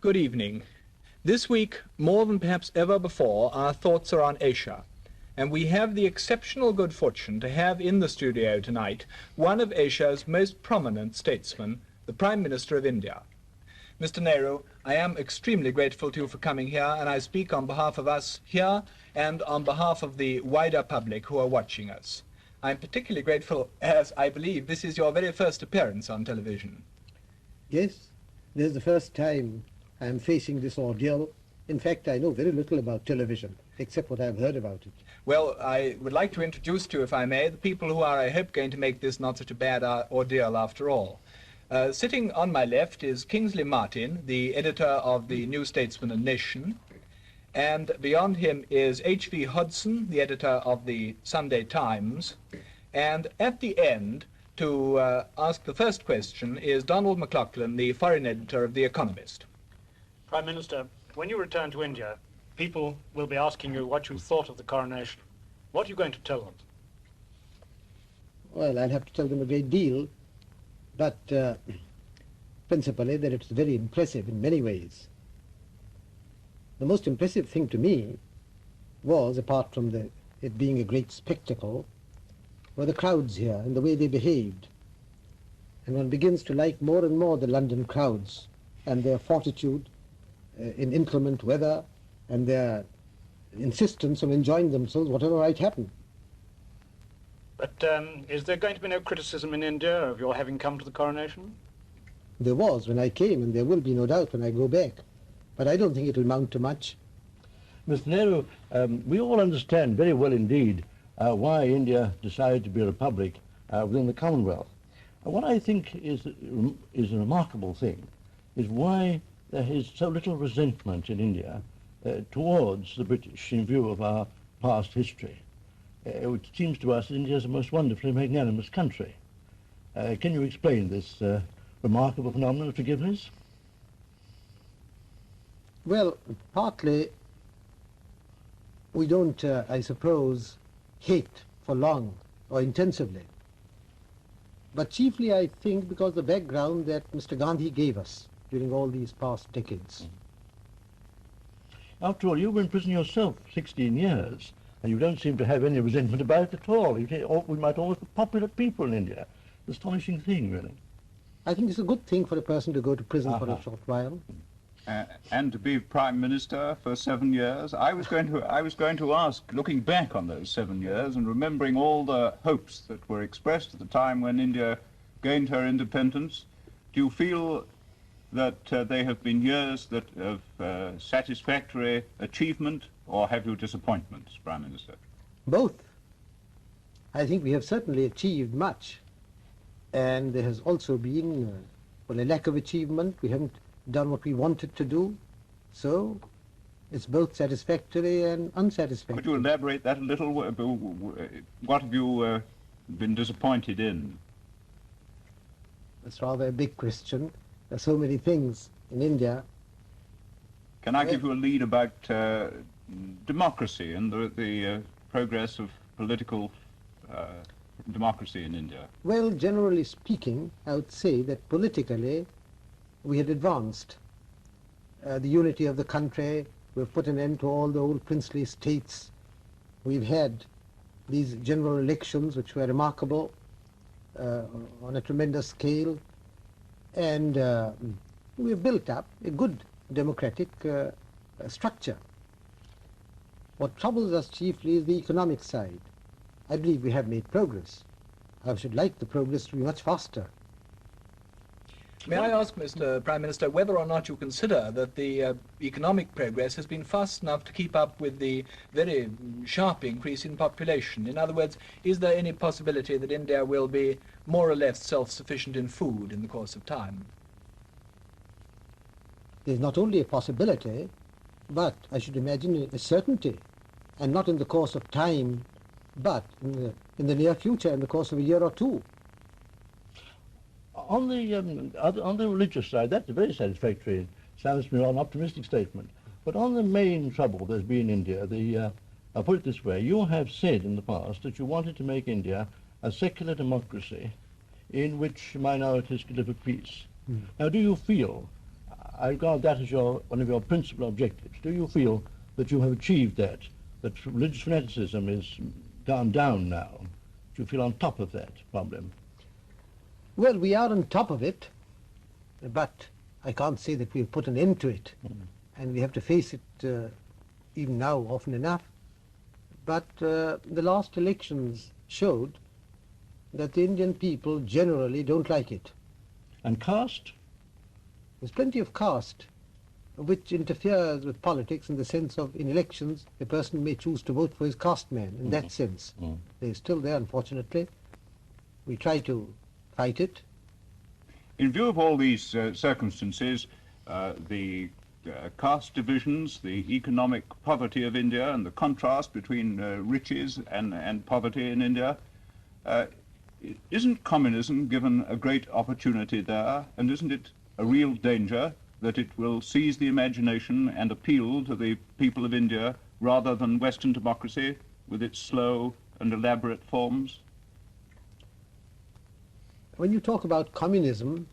Good evening. This week, more than perhaps ever before, our thoughts are on Asia, and we have the exceptional good fortune to have in the studio tonight one of Asia's most prominent statesmen, the Prime Minister of India. Mr. Nehru, I am extremely grateful to you for coming here, and I speak on behalf of us here and on behalf of the wider public who are watching us. I'm particularly grateful as I believe this is your very first appearance on television. Yes, this is the first time I am facing this ordeal. In fact, I know very little about television, except what I've heard about it. Well, I would like to introduce to you, if I may, the people who are, I hope, going to make this not such a bad ordeal after all. Sitting on my left is Kingsley Martin, the editor of the New Statesman and Nation, and beyond him is H.V. Hodson, the editor of the Sunday Times, and at the end, to ask the first question, is Donald McLaughlin, the foreign editor of The Economist. Prime Minister, when you return to India, people will be asking you what you thought of the coronation. What are you going to tell them? Well, I'll have to tell them a great deal, but principally that it's very impressive in many ways. The most impressive thing to me was, apart from it being a great spectacle, were the crowds here and the way they behaved. And one begins to like more and more the London crowds and their fortitude in inclement weather and their insistence on enjoying themselves whatever might happen. But is there going to be no criticism in India of your having come to the coronation? There was when I came, and there will be no doubt when I go back. But I don't think it will amount to much. Mr. Nehru, we all understand very well indeed why India decided to be a republic within the Commonwealth. What I think is a remarkable thing is why there is so little resentment in India towards the British in view of our past history. It seems to us that India is a most wonderfully magnanimous country. Can you explain this remarkable phenomenon of forgiveness? Well, partly we don't, I suppose, hate for long or intensively. But chiefly, I think, because the background that Mr. Gandhi gave us during all these past decades. After all, you were in prison yourself 16 years, and you don't seem to have any resentment about it at all. We might almost be popular people in India. Astonishing thing, really. I think it's a good thing for a person to go to prison for a short while. And to be Prime Minister for 7 years. I was going to ask, looking back on those 7 years and remembering all the hopes that were expressed at the time when India gained her independence, do you feel that they have been years of satisfactory achievement, or have you disappointments, Prime Minister? Both. I think we have certainly achieved much, and there has also been a lack of achievement. We haven't done what we wanted to do, so it's both satisfactory and unsatisfactory. Could you elaborate that a little? What have you been disappointed in? That's rather a big question. There are so many things in India. Can I give you a lead about democracy and the progress of political democracy in India? Well, generally speaking, I would say that politically we had advanced. The unity of the country, we've put an end to all the old princely states. We've had these general elections which were remarkable on a tremendous scale, and we've built up a good democratic structure. What troubles us chiefly is the economic side. I believe we have made progress. I should like the progress to be much faster. May I ask, Mr. Prime Minister, whether or not you consider that the economic progress has been fast enough to keep up with the very sharp increase in population? In other words, is there any possibility that India will be more or less self-sufficient in food in the course of time? There's not only a possibility, but I should imagine a certainty, and not in the course of time, but in the near future, in the course of a year or two. On the religious side, that's a very satisfactory, sounds to me an optimistic statement. But on the main trouble there's been in India, I'll put it this way, you have said in the past that you wanted to make India a secular democracy in which minorities could live at peace. Now, do you feel, I regard that as one of your principal objectives. Do you feel that you have achieved that religious fanaticism is gone down now? Do you feel on top of that problem? Well, we are on top of it, but I can't say that we've put an end to it. And we have to face it even now often enough. But the last elections showed that the Indian people generally don't like it. And caste? There's plenty of caste which interferes with politics in the sense of in elections a person may choose to vote for his caste man in that sense. They're still there, unfortunately. We try to fight it. In view of all these circumstances, the caste divisions, the economic poverty of India, and the contrast between riches and poverty in India, isn't communism given a great opportunity there, and isn't it a real danger that it will seize the imagination and appeal to the people of India rather than Western democracy with its slow and elaborate forms? When you talk about communism,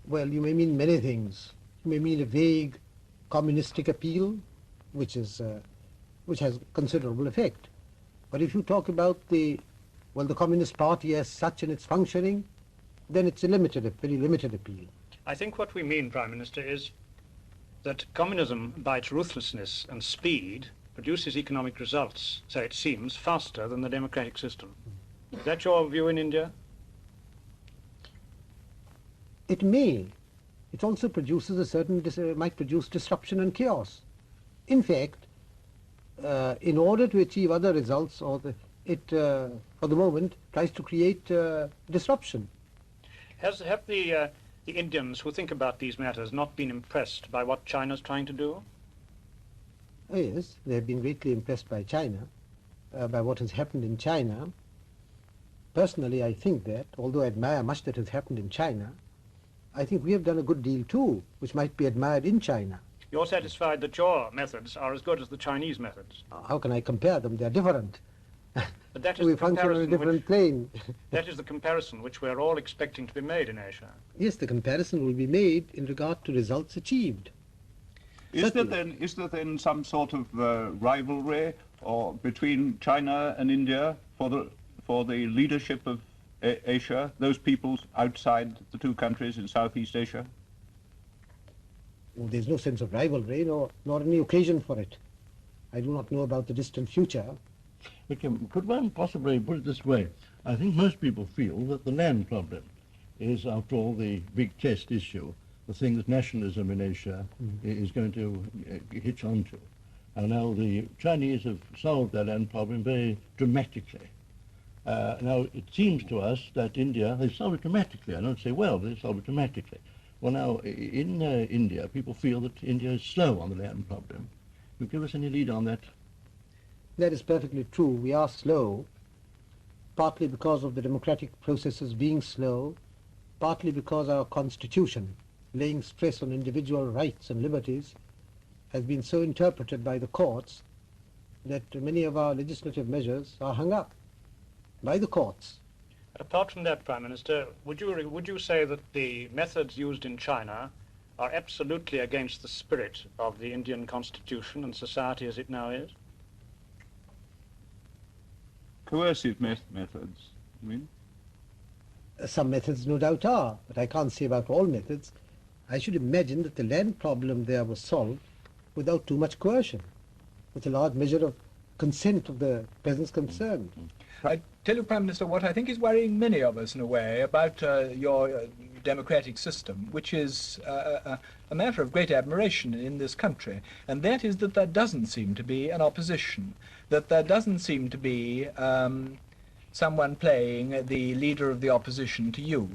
well, you may mean many things. You may mean a vague communistic appeal, which has considerable effect. But if you talk about the Communist Party as such and its functioning, then it's a very limited appeal. I think what we mean, Prime Minister, is that communism, by its ruthlessness and speed, produces economic results, so it seems, faster than the democratic system. Is that your view in India? It may. It also produces might produce disruption and chaos. In fact, in order to achieve other results, it for the moment tries to create disruption. Have the Indians who think about these matters not been impressed by what China's trying to do? Oh, yes, they have been greatly impressed by China, by what has happened in China. Personally, I think that, although I admire much that has happened in China, I think we have done a good deal too, which might be admired in China. You're satisfied that your methods are as good as the Chinese methods? How can I compare them? They're different. But that is We the function on a comparison different plane. that is the comparison which we're all expecting to be made in Asia. Yes, the comparison will be made in regard to results achieved. Is there then some sort of rivalry or between China and India for the leadership of Asia, those peoples outside the two countries in Southeast Asia? Well, there's no sense of rivalry, nor any occasion for it. I do not know about the distant future. Okay, could one possibly put it this way? I think most people feel that the land problem is, after all, the big test issue, the thing that nationalism in Asia is going to hitch onto. And now the Chinese have solved that land problem very dramatically. Now, it seems to us that India, they've solved it dramatically. I don't say well, but they've solved it dramatically. Well, now, in India, people feel that India is slow on the land problem. Can you give us any lead on that? That is perfectly true. We are slow, partly because of the democratic processes being slow, partly because our constitution, laying stress on individual rights and liberties, has been so interpreted by the courts that many of our legislative measures are hung up by the courts. Apart from that, Prime Minister, would you say that the methods used in China are absolutely against the spirit of the Indian constitution and society as it now is? Coercive methods, I mean? Some methods no doubt are, but I can't say about all methods. I should imagine that the land problem there was solved without too much coercion, with a large measure of consent of the peasants concerned. I tell you, Prime Minister, what I think is worrying many of us in a way about your democratic system, which is a matter of great admiration in this country, and that is that there doesn't seem to be an opposition, that there doesn't seem to be someone playing the leader of the opposition to you.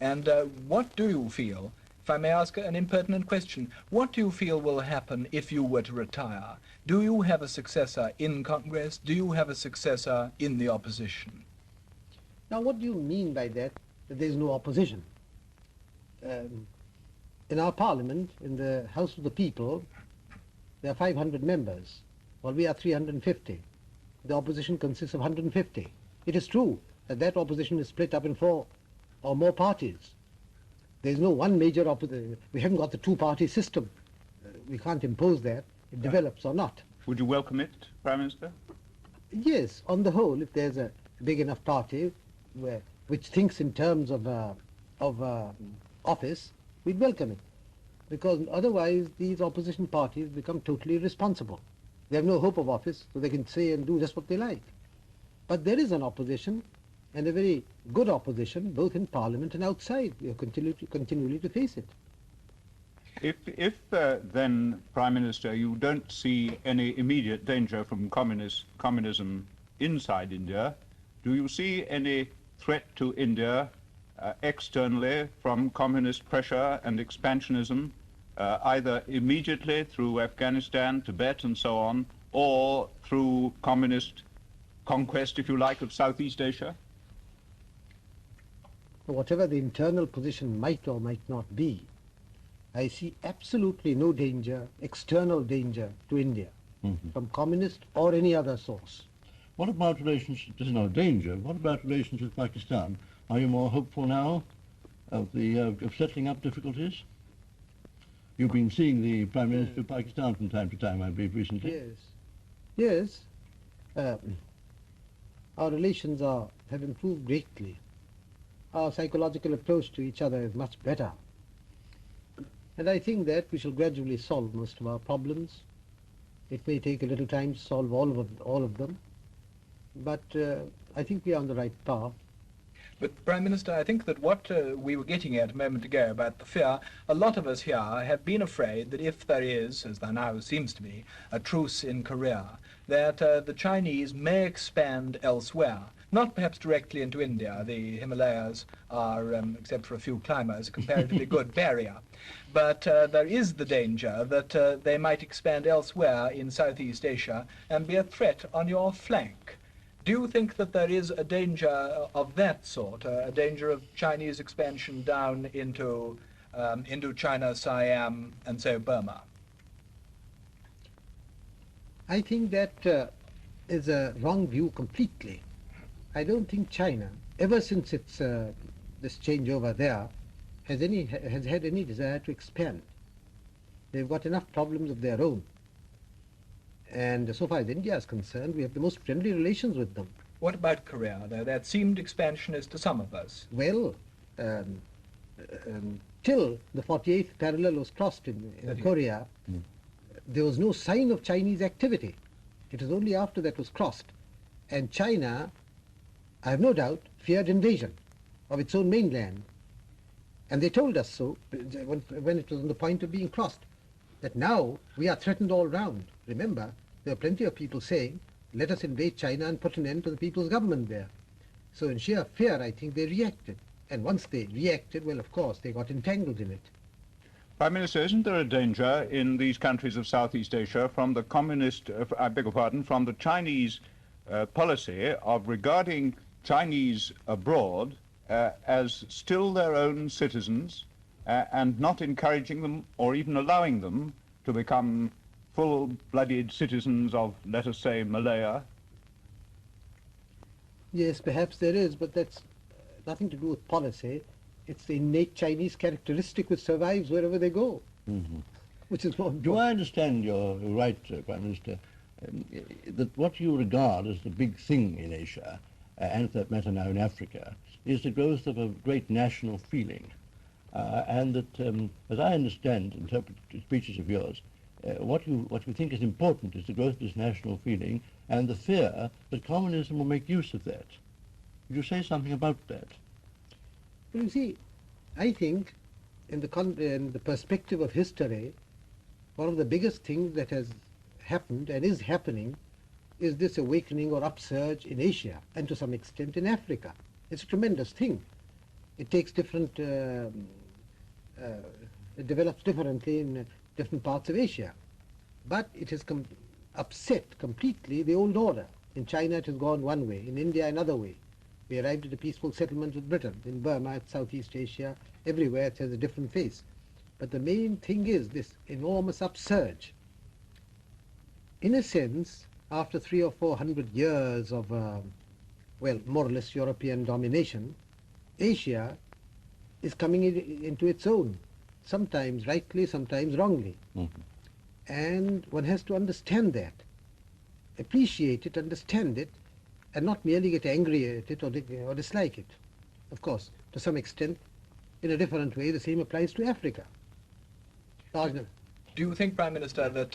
And what do you feel, if I may ask an impertinent question, what do you feel will happen if you were to retire? Do you have a successor in Congress? Do you have a successor in the opposition? Now, what do you mean by that there is no opposition? In our parliament, in the House of the People, there are 500 members, while we are 350. The opposition consists of 150. It is true that that opposition is split up in 4 or more parties. There's no one major opposition. We haven't got the two-party system. We can't impose that. It develops or not. Would you welcome it, Prime Minister? Yes, on the whole, if there's a big enough party which thinks in terms of office, we'd welcome it. Because otherwise these opposition parties become totally irresponsible. They have no hope of office, so they can say and do just what they like. But there is an opposition, and a very good opposition, both in Parliament and outside. We have continually to face it. If then, Prime Minister, you don't see any immediate danger from communism inside India, do you see any threat to India externally from communist pressure and expansionism, either immediately through Afghanistan, Tibet and so on, or through communist conquest, if you like, of Southeast Asia? Whatever the internal position might or might not be, I see absolutely no danger, external danger to India from communist or any other source. What about relations, there's no danger, what about relations with Pakistan? Are you more hopeful now of settling up difficulties? You've been seeing the Prime Minister of Pakistan from time to time, I believe, recently. Yes. Our relations have improved greatly. Our psychological approach to each other is much better. And I think that we shall gradually solve most of our problems. It may take a little time to solve all of them, but I think we are on the right path. But, Prime Minister, I think that what we were getting at a moment ago about the fear, a lot of us here have been afraid that if there is, as there now seems to be, a truce in Korea, that the Chinese may expand elsewhere. Not perhaps directly into India. The Himalayas are, except for a few climbers, a comparatively good barrier. But there is the danger that they might expand elsewhere in Southeast Asia and be a threat on your flank. Do you think that there is a danger of that sort, a danger of Chinese expansion down into China, Siam, and so Burma? I think that is a wrong view completely. I don't think China, ever since its this changeover there, has had any desire to expand. They've got enough problems of their own. And so far as India is concerned, we have the most friendly relations with them. What about Korea, though? That seemed expansionist to some of us. Well, till the 48th parallel was crossed in Korea, there was no sign of Chinese activity. It was only after that was crossed. And China, I have no doubt, feared invasion of its own mainland. And they told us so when it was on the point of being crossed, that now we are threatened all round. Remember, there are plenty of people saying, let us invade China and put an end to the people's government there. So in sheer fear, I think they reacted. And once they reacted, well, of course, they got entangled in it. Prime Minister, isn't there a danger in these countries of Southeast Asia from the from the Chinese policy of regarding Chinese abroad as still their own citizens and not encouraging them or even allowing them to become full-blooded citizens of, let us say, Malaya? Yes, perhaps there is, but that's nothing to do with policy. It's the innate Chinese characteristic which survives wherever they go, which is more important. Do I understand you're right, Prime Minister, that what you regard as the big thing in Asia, and for that matter now in Africa, is the growth of a great national feeling, and that, as I understand, interpret speeches of yours, what you think is important is the growth of this national feeling and the fear that communism will make use of that. Would you say something about that? Well, you see, I think in the perspective of history, one of the biggest things that has happened and is happening is this awakening or upsurge in Asia and to some extent in Africa. It's a tremendous thing. It takes different, it develops differently in different parts of Asia. But it has upset completely the old order. In China it has gone one way, in India another way. We arrived at a peaceful settlement with Britain. In Burma, it's Southeast Asia, everywhere it has a different face. But the main thing is this enormous upsurge. In a sense, after 300 or 400 years of, well, more or less European domination, Asia is coming into its own, sometimes rightly, sometimes wrongly. And one has to understand that, appreciate it, understand it, and not merely get angry at it or dislike it. Of course, to some extent, in a different way, the same applies to Africa. Do you think, Prime Minister, that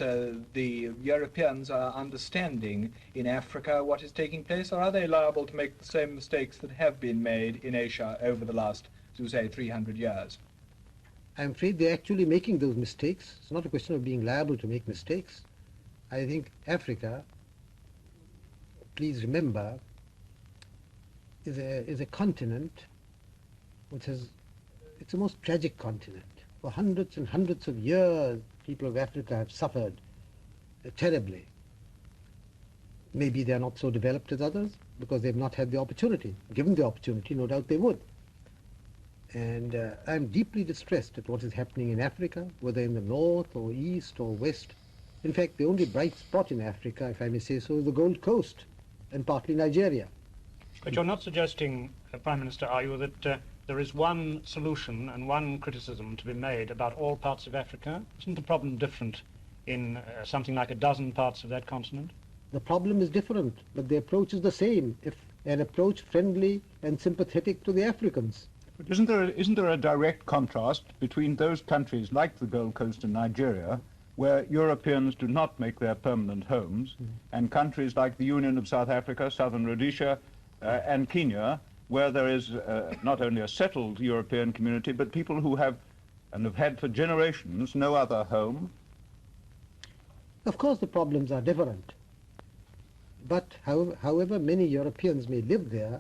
the Europeans are understanding in Africa what is taking place, or are they liable to make the same mistakes that have been made in Asia over the last, as you say, 300 years? I'm afraid they're actually making those mistakes. It's not a question of being liable to make mistakes. I think Africa, please remember, is a continent which has, it's the most tragic continent. For hundreds and hundreds of years, people of Africa have suffered terribly. Maybe they are not so developed as others because they've not had the opportunity. Given the opportunity, no doubt they would. And I'm deeply distressed at what is happening in Africa, whether in the north or east or west. In fact, the only bright spot in Africa, if I may say so, is the Gold Coast and partly Nigeria. But you're not suggesting, Prime Minister, are you, that there is one solution and one criticism to be made about all parts of Africa? Isn't the problem different in something like a dozen parts of that continent? The problem is different, but the approach is the same, if an approach friendly and sympathetic to the Africans. But isn't there a direct contrast between those countries like the Gold Coast and Nigeria, where Europeans do not make their permanent homes, and countries like the Union of South Africa, Southern Rhodesia, and Kenya, where there is not only a settled European community, but people who have, and have had for generations, no other home? Of course the problems are different, but however many Europeans may live there,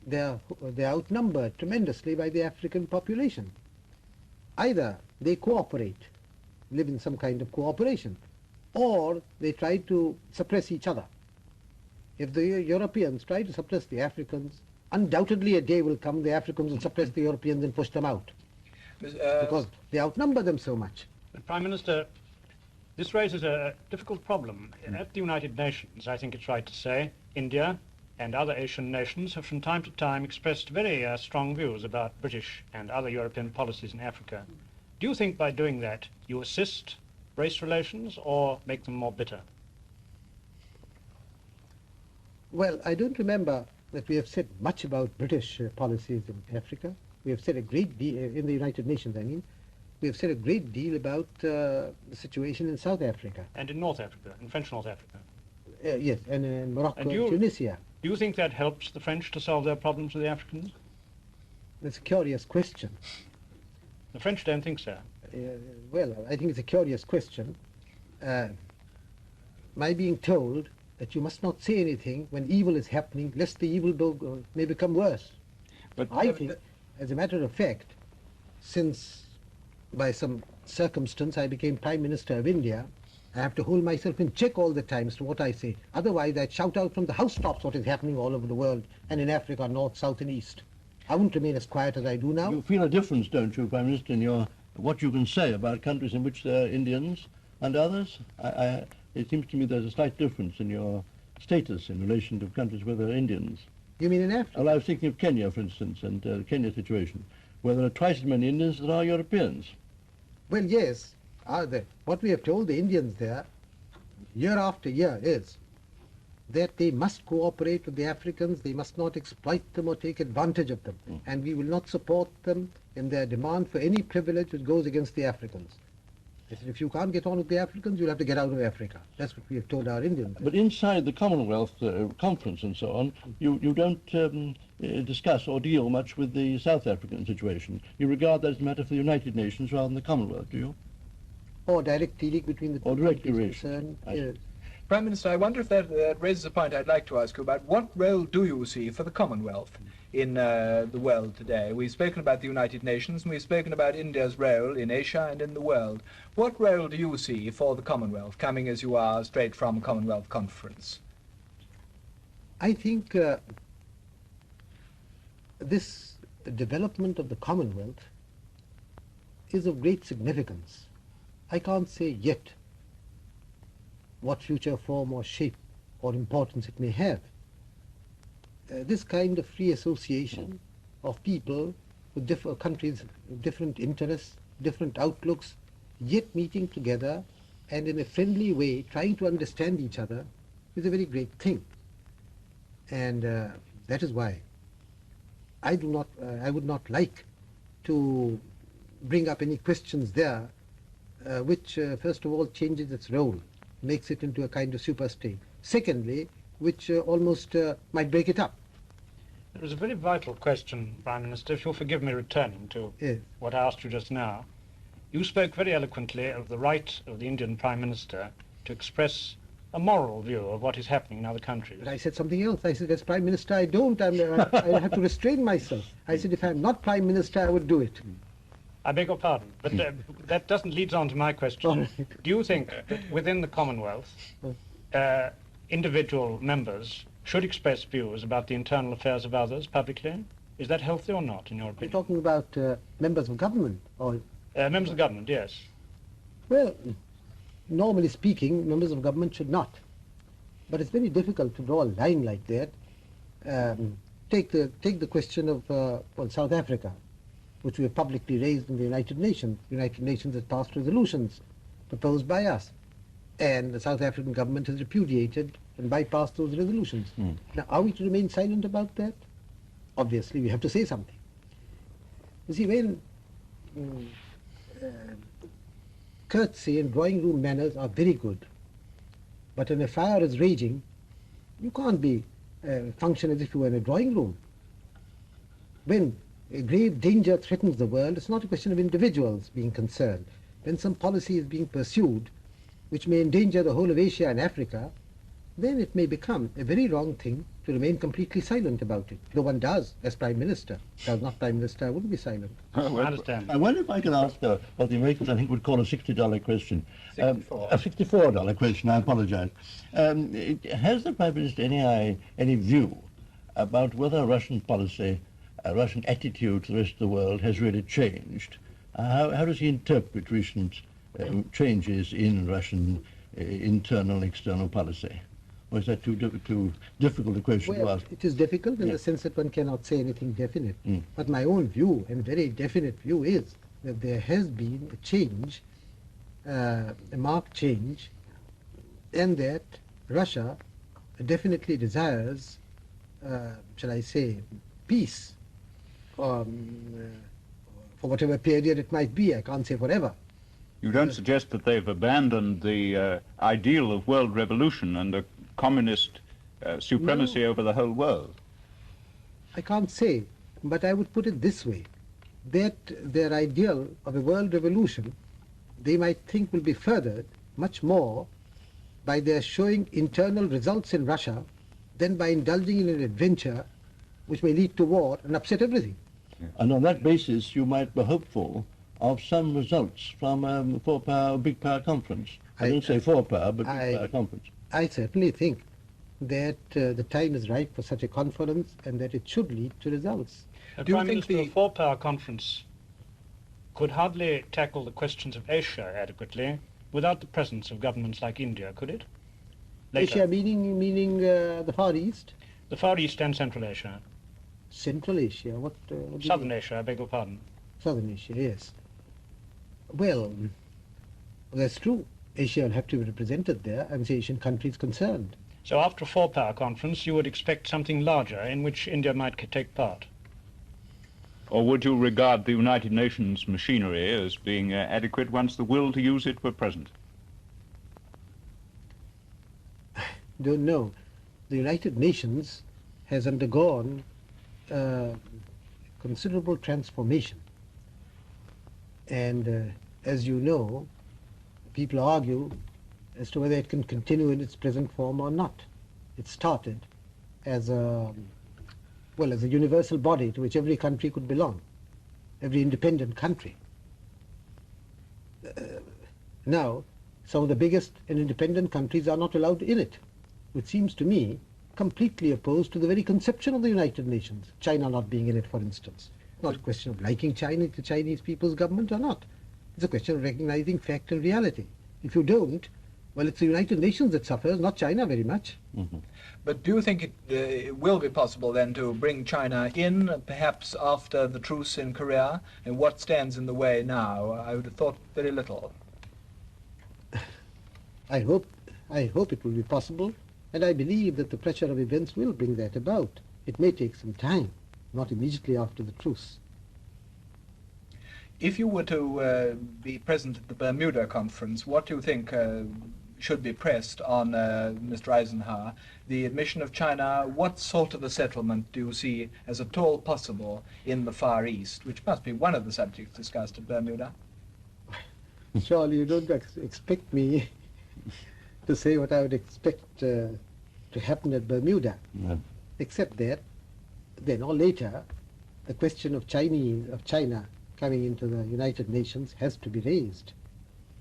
they're outnumbered tremendously by the African population. Either they cooperate, live in some kind of cooperation, or they try to suppress each other. If the Europeans try to suppress the Africans, undoubtedly a day will come the Africans will suppress the Europeans and push them out, because they outnumber them so much. Prime Minister, this raises a difficult problem. At the United Nations, I think it's right to say, India and other Asian nations have from time to time expressed very strong views about British and other European policies in Africa. Do you think by doing that you assist race relations or make them more bitter? Well, I don't remember that we have said much about British policies in Africa. We have said a great deal, in the United Nations I mean, we have said a great deal about the situation in South Africa. And in North Africa, in French North Africa? Yes, and in Morocco and Tunisia. Do you think that helps the French to solve their problems with the Africans? That's a curious question. The French don't think so. Well, I think it's a curious question. My being told that you must not say anything when evil is happening, lest the evil may become worse. But I think, as a matter of fact, since by some circumstance I became Prime Minister of India, I have to hold myself in check all the time as to what I say. Otherwise, I'd shout out from the housetops what is happening all over the world, and in Africa, north, south, and east. I wouldn't remain as quiet as I do now. You feel a difference, don't you, Prime Minister, in what you can say about countries in which there are Indians and others? It seems to me there's a slight difference in your status in relation to countries where there are Indians. You mean in Africa? Well, I was thinking of Kenya, for instance, and the Kenya situation, where there are twice as many Indians as there are Europeans. Well, yes. What we have told the Indians there, year after year, is that they must cooperate with the Africans, they must not exploit them or take advantage of them, and we will not support them in their demand for any privilege which goes against the Africans. They said, if you can't get on with the Africans, you'll have to get out of Africa. That's what we have told our Indians. But inside the Commonwealth conference and so on, you don't discuss or deal much with the South African situation. You regard that as a matter for the United Nations rather than the Commonwealth, do you? Or direct dealing between the two countries concerned. Yes. Prime Minister, I wonder if that raises a point I'd like to ask you about. What role do you see for the Commonwealth in the world today? We've spoken about the United Nations, and we've spoken about India's role in Asia and in the world. What role do you see for the Commonwealth, coming as you are straight from a Commonwealth conference? I think this development of the Commonwealth is of great significance. I can't say yet what future form or shape or importance it may have. This kind of free association of people with countries with different interests, different outlooks, yet meeting together and in a friendly way trying to understand each other is a very great thing. And that is why I would not like to bring up any questions there which first of all changes its role, makes it into a kind of superstate. Secondly, which almost might break it up. It was a very vital question, Prime Minister, if you'll forgive me returning to Yes. what I asked you just now. You spoke very eloquently of the right of the Indian Prime Minister to express a moral view of what is happening in other countries. But I said something else. I said, as Prime Minister, I don't. I have to restrain myself. I said, if I'm not Prime Minister, I would do it. I beg your pardon, but that doesn't lead on to my question. All right. Do you think that within the Commonwealth, individual members should express views about the internal affairs of others publicly? Is that healthy or not, in your You're opinion? talking about members of government, or Members of government, yes. well, normally speaking, members of government should not. But it's very difficult to draw a line like that. Take the question of South Africa, which we have publicly raised in the United Nations. The United Nations has passed resolutions proposed by us, and the South African government has repudiated and bypassed those resolutions. Now, are we to remain silent about that? Obviously, we have to say something. You see, when courtesy and drawing room manners are very good, but when a fire is raging, you can't be function as if you were in a drawing room. When a grave danger threatens the world, it's not a question of individuals being concerned. When some policy is being pursued which may endanger the whole of Asia and Africa, then it may become a very wrong thing to remain completely silent about it. Though one does, as Prime Minister. If I was not Prime Minister, I wouldn't be silent. I understand. I wonder if I could ask what the Americans, I think, would call a $60 question. 64. A $64 question, I apologize. Has the Prime Minister any view about whether Russian policy, Russian attitude to the rest of the world has really changed? How does he interpret recent changes in Russian internal and external policy? Or is that too difficult a question to Well, ask? it is difficult in the sense that one cannot say anything definite. But my own view, and very definite view, is that there has been a change, a marked change, and that Russia definitely desires, shall I say, peace, for whatever period it might be. I can't say forever. You don't suggest that they've abandoned the ideal of world revolution and a communist supremacy over the whole world? I can't say, but I would put it this way, that their ideal of a world revolution, they might think will be furthered much more by their showing internal results in Russia than by indulging in an adventure which may lead to war and upset everything. And on that basis, you might be hopeful of some results from four-power, big power conference. I don't say four-power, but big power conference. I certainly think that the time is ripe for such a conference and that it should lead to results. Do you Prime think Minister, a four-power conference could hardly tackle the questions of Asia adequately without the presence of governments like India, could it? Later. Asia meaning the Far East? The Far East and Central Asia. Central Asia, what do you Southern mean? Asia, I beg your pardon. Southern Asia, yes. Well, that's true. Asia will have to be represented there, and the Asian countries concerned. So after a four-power conference, you would expect something larger in which India might take part? Or would you regard the United Nations machinery as being adequate once the will to use it were present? Don't know. The United Nations has undergone considerable transformation. And as you know, people argue as to whether it can continue in its present form or not. It started as a universal body to which every country could belong, every independent country. Now, some of the biggest and independent countries are not allowed in it, which seems to me completely opposed to the very conception of the United Nations, China not being in it, for instance. Not a question of liking China, the Chinese people's government or not. It's a question of recognizing fact and reality. If you don't, Well, it's the United Nations that suffers, not China very much. Mm-hmm. But do you think it will be possible then to bring China in, perhaps after the truce in Korea? And what stands in the way now? I would have thought very little. I hope it will be possible, and I believe that the pressure of events will bring that about. It may take some time, not immediately after the truce. If you were to be present at the Bermuda conference, what do you think should be pressed on Mr. Eisenhower? The admission of China, what sort of a settlement do you see as at all possible in the Far East, which must be one of the subjects discussed at Bermuda? Surely you don't expect me to say what I would expect to happen at Bermuda, No. except that then or later the question of China coming into the United Nations has to be raised.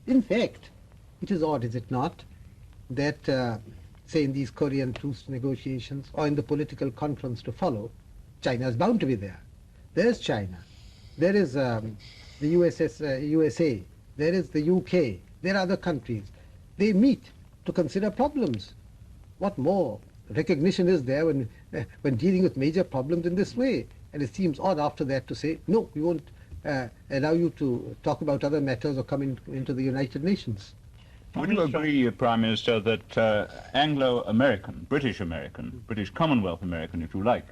In fact, it is odd, is it not, that say in these Korean truce negotiations or in the political conference to follow, China is bound to be there. There's China. There is the USA. There is the UK. There are other countries. They meet to consider problems. What more recognition is there when dealing with major problems in this way? And it seems odd after that to say, no, we won't allow you to talk about other matters or come into the United Nations. Would you agree, Prime Minister, that Anglo-American, British Commonwealth American, if you like,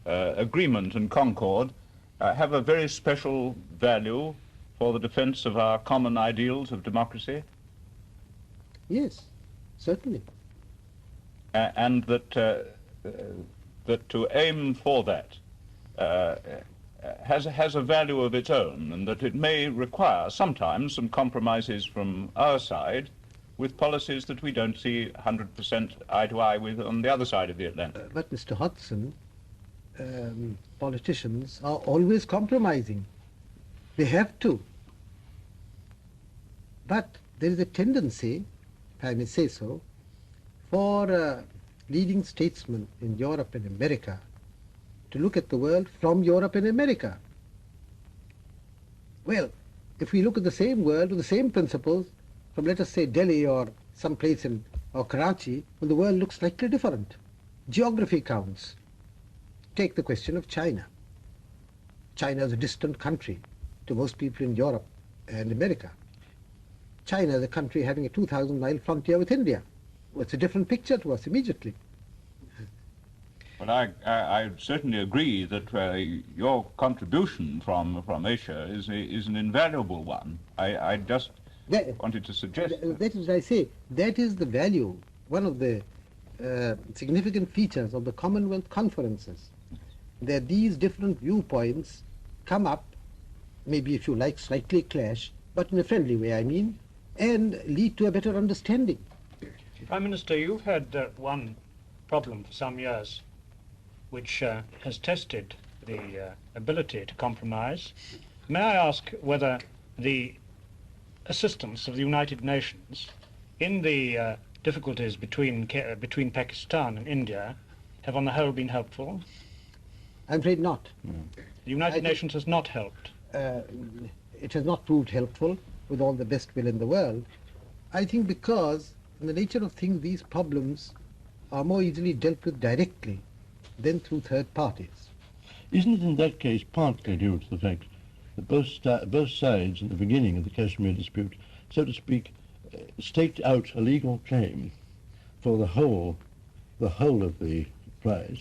agreement and concord have a very special value for the defense of our common ideals of democracy? Yes, certainly. And that to aim for that has a value of its own, and that it may require sometimes some compromises from our side with policies that we don't see 100% eye to eye with on the other side of the Atlantic. But Mr. Hodgson, politicians are always compromising. They have to. But there is a tendency, if I may say so, for leading statesmen in Europe and America to look at the world from Europe and America. Well, if we look at the same world with the same principles from, let us say, Delhi or some place or Karachi, well, the world looks slightly different. Geography counts. Take the question of China. China is a distant country to most people in Europe and America. China is a country having a 2,000-mile frontier with India. Well, it's a different picture to us immediately. Well, I certainly agree that your contribution from Asia is an invaluable one. I just wanted to suggest that is what I say. That is the value, one of the significant features of the Commonwealth conferences, that these different viewpoints come up, maybe if you like slightly clash, but in a friendly way, I mean, and lead to a better understanding. Prime Minister, you've had one problem for some years which has tested the ability to compromise. May I ask whether the assistance of the United Nations in the difficulties between Pakistan and India have on the whole been helpful? I'm afraid not. The United Nations has not helped. It has not proved helpful with all the best will in the world. I think because in the nature of things these problems are more easily dealt with directly than through third parties. Isn't it in that case partly due to the fact that both sides in the beginning of the Kashmir dispute, so to speak, staked out a legal claim for the whole of the prize,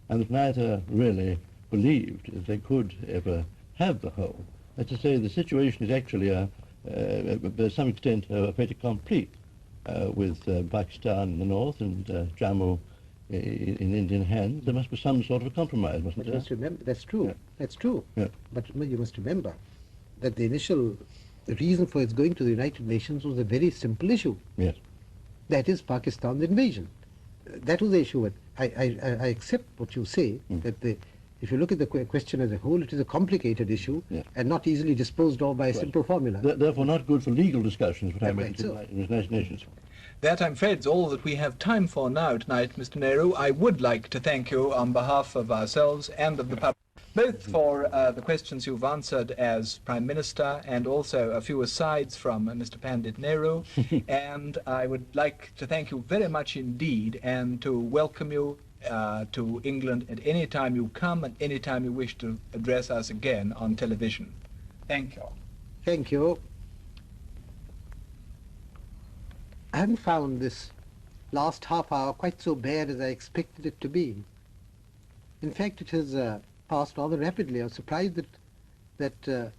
and that neither really believed that they could ever have the whole? That's to say, the situation is actually, to some extent, a fait accompli with Pakistan in the north and Jammu in Indian hands. There must be some sort of a compromise, mustn't there? But you must remember, that's true. Yeah. That's true. Yeah. But you must remember that the initial reason for its going to the United Nations was a very simple issue. Yes. That is Pakistan's invasion. That was the issue. I accept what you say, that if you look at the question as a whole, it is a complicated issue and not easily disposed of by a simple formula. Therefore not good for legal discussions, what I meant so. in the United Nations. That, I'm afraid, is all that we have time for now tonight, Mr. Nehru. I would like to thank you on behalf of ourselves and of the public both for the questions you've answered as Prime Minister and also a few asides from Mr. Pandit Nehru. And I would like to thank you very much indeed and to welcome you to England at any time you come and any time you wish to address us again on television. Thank you. Thank you. I haven't found this last half hour quite so bad as I expected it to be. In fact, it has passed rather rapidly. I was surprised that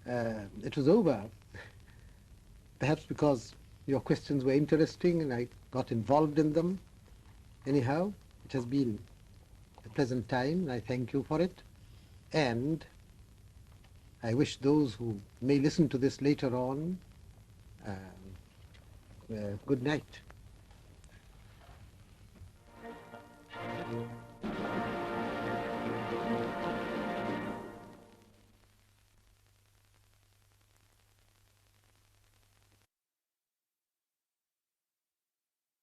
it was over. Perhaps because your questions were interesting and I got involved in them. Anyhow, it has been a pleasant time, and I thank you for it. And I wish those who may listen to this later on good night.